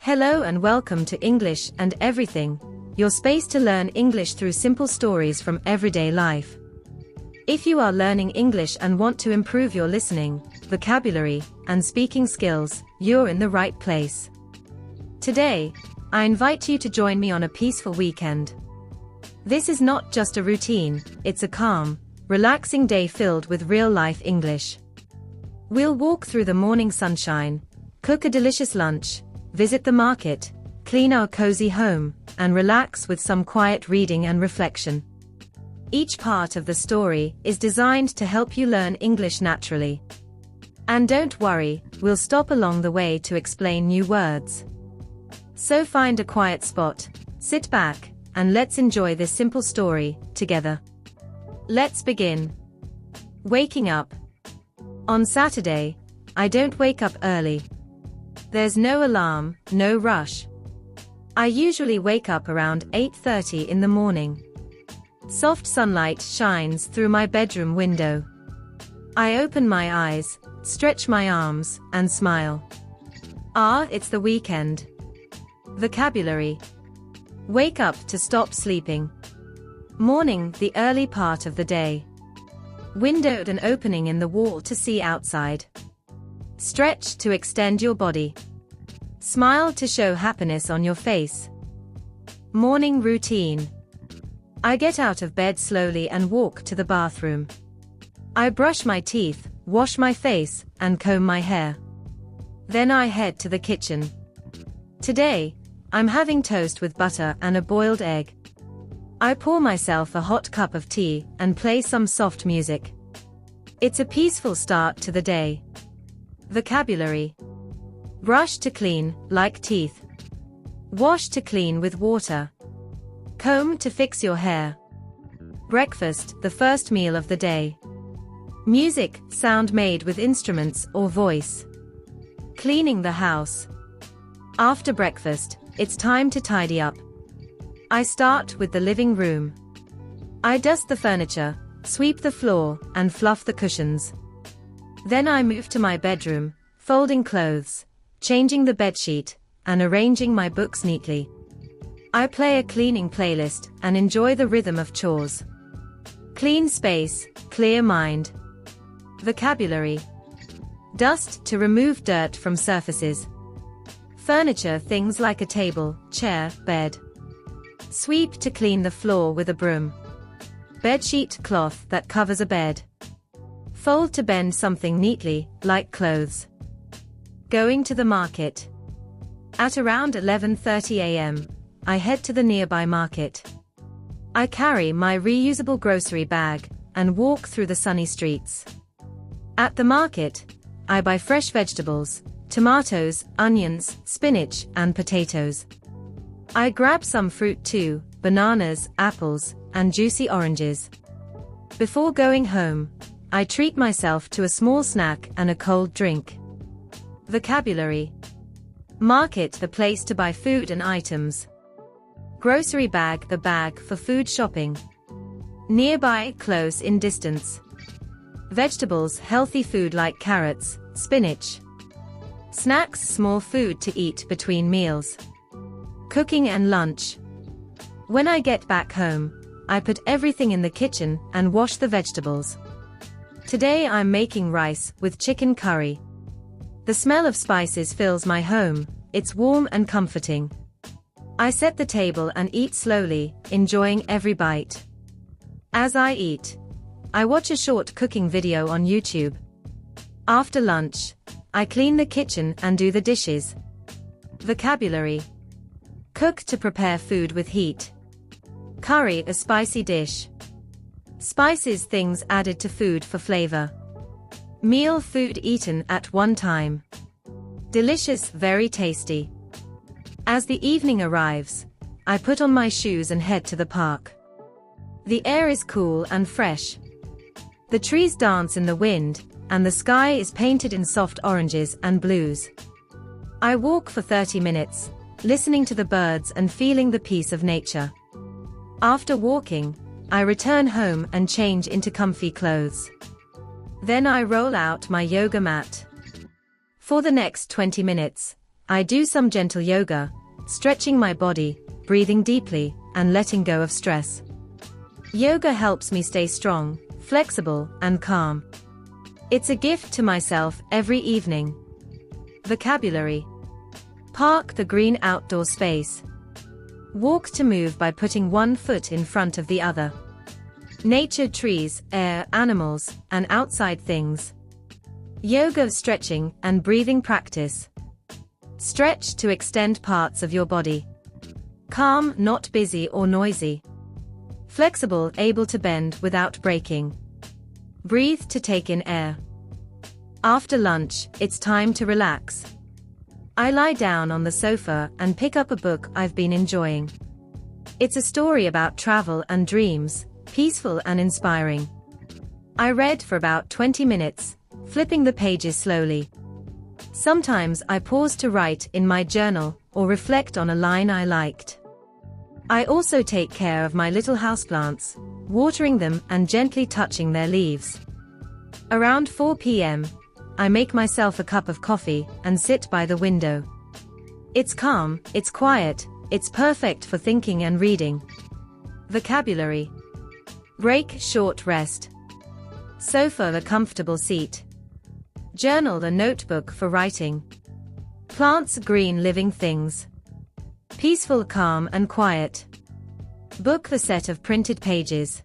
Hello and welcome to English and Everything, your space to learn English through simple stories from everyday life. If you are learning English and want to improve your listening, vocabulary, and speaking skills, you're in the right place. Today, I invite you to join me on a peaceful weekend. This is not just a routine, it's a calm, relaxing day filled with real-life English. We'll walk through the morning sunshine, cook a delicious lunch, visit the market, clean our cozy home, and relax with some quiet reading and reflection. Each part of the story is designed to help you learn English naturally. And don't worry, we'll stop along the way to explain new words. So find a quiet spot, sit back, and let's enjoy this simple story together. Let's begin. Waking up. On Saturday, I don't wake up early. There's no alarm, no rush. I usually wake up around 8:30 in the morning. Soft sunlight shines through my bedroom window. I open my eyes, stretch my arms, and smile. It's the weekend. Vocabulary. Wake up to stop sleeping. Morning, the early part of the day. Windowed, an opening in the wall to see outside. Stretch to extend your body. Smile to show happiness on your face. Morning routine. I get out of bed slowly and walk to the bathroom. I brush my teeth, wash my face, and comb my hair. Then I head to the kitchen. Today, I'm having toast with butter and a boiled egg. I pour myself a hot cup of tea and play some soft music. It's a peaceful start to the day. Vocabulary. Brush to clean, like teeth. Wash to clean with water. Comb to fix your hair. Breakfast, the first meal of the day. Music, sound made with instruments or voice. Cleaning the house. After breakfast, it's time to tidy up. I start with the living room. I dust the furniture, sweep the floor, and fluff the cushions. Then I move to my bedroom, folding clothes, changing the bedsheet, and arranging my books neatly. I play a cleaning playlist and enjoy the rhythm of chores. Clean space, clear mind. Vocabulary. Dust to remove dirt from surfaces. Furniture, things like a table, chair, bed. Sweep to clean the floor with a broom. Bedsheet, cloth that covers a bed. Fold to bend something neatly, like clothes. Going to the market. At around 11:30 a.m., I head to the nearby market. I carry my reusable grocery bag and walk through the sunny streets. At the market, I buy fresh vegetables, tomatoes, onions, spinach, and potatoes. I grab some fruit too, bananas, apples, and juicy oranges. Before going home, I treat myself to a small snack and a cold drink. Vocabulary. Market, the place to buy food and items. Grocery bag, the bag for food shopping. Nearby, close in distance. Vegetables, healthy food like carrots, spinach. Snacks, small food to eat between meals. Cooking and lunch. When I get back home, I put everything in the kitchen and wash the vegetables. Today I'm making rice with chicken curry. The smell of spices fills my home, it's warm and comforting. I set the table and eat slowly, enjoying every bite. As I eat, I watch a short cooking video on YouTube. After lunch, I clean the kitchen and do the dishes. Vocabulary. Cook to prepare food with heat. Curry, a spicy dish. Spices, things added to food for flavor. Meal, food eaten at one time. Delicious, very tasty. As the evening arrives, I put on my shoes and head to the park. The air is cool and fresh. The trees dance in the wind, and the sky is painted in soft oranges and blues. I walk for 30 minutes, listening to the birds and feeling the peace of nature. After walking, I return home and change into comfy clothes. Then I roll out my yoga mat. For the next 20 minutes, I do some gentle yoga, stretching my body, breathing deeply, and letting go of stress. Yoga helps me stay strong, flexible, and calm. It's a gift to myself every evening. Vocabulary. Park the green outdoor space. Walk to move by putting one foot in front of the other. Nature, trees, air, animals, and outside things. Yoga, stretching and breathing practice. Stretch to extend parts of your body. Calm, not busy or noisy. Flexible, able to bend without breaking. Breathe to take in air. After lunch, it's time to relax. I lie down on the sofa and pick up a book I've been enjoying. It's a story about travel and dreams, peaceful and inspiring. I read for about 20 minutes, flipping the pages slowly. Sometimes I pause to write in my journal or reflect on a line I liked. I also take care of my little houseplants, watering them and gently touching their leaves. Around 4 p.m., I make myself a cup of coffee and sit by the window. It's calm, it's quiet, it's perfect for thinking and reading. Vocabulary. Break, short rest. Sofa, a comfortable seat. Journal, a notebook for writing. Plants, green living things. Peaceful, calm and quiet. Book, a set of printed pages.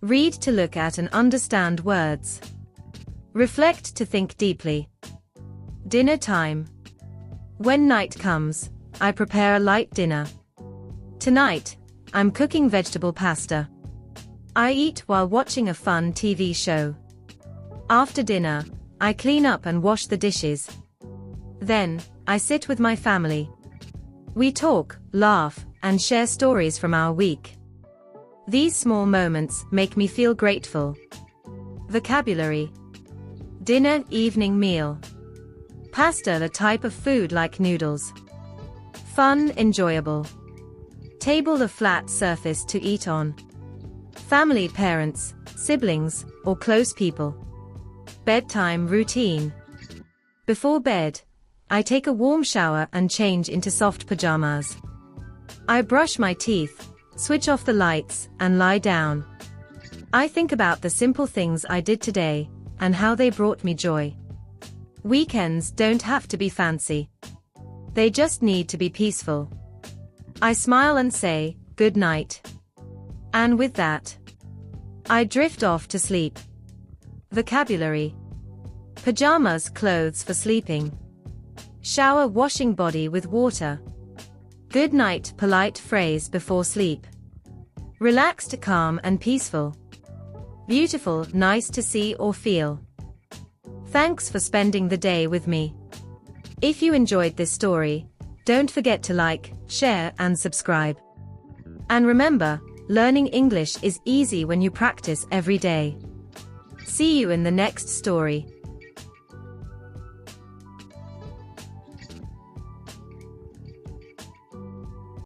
Read to look at and understand words. Reflect to think deeply. Dinner time. When night comes, I prepare a light dinner. Tonight, I'm cooking vegetable pasta. I eat while watching a fun TV show. After dinner, I clean up and wash the dishes. Then, I sit with my family. We talk, laugh, and share stories from our week. These small moments make me feel grateful. Vocabulary. Dinner, evening meal. Pasta, a type of food like noodles. Fun, enjoyable. Table, a flat surface to eat on. Family, parents, siblings, or close people. Bedtime routine. Before bed, I take a warm shower and change into soft pajamas. I brush my teeth, switch off the lights, and lie down. I think about the simple things I did today, and how they brought me joy. Weekends don't have to be fancy. They just need to be peaceful. I smile and say, good night. And with that, I drift off to sleep. Vocabulary. Pajamas, clothes for sleeping. Shower, washing body with water. Good night, polite phrase before sleep. Relaxed, calm and peaceful. Beautiful, nice to see or feel. Thanks for spending the day with me. If you enjoyed this story, don't forget to like, share and subscribe. And remember, learning English is easy when you practice every day. See you in the next story.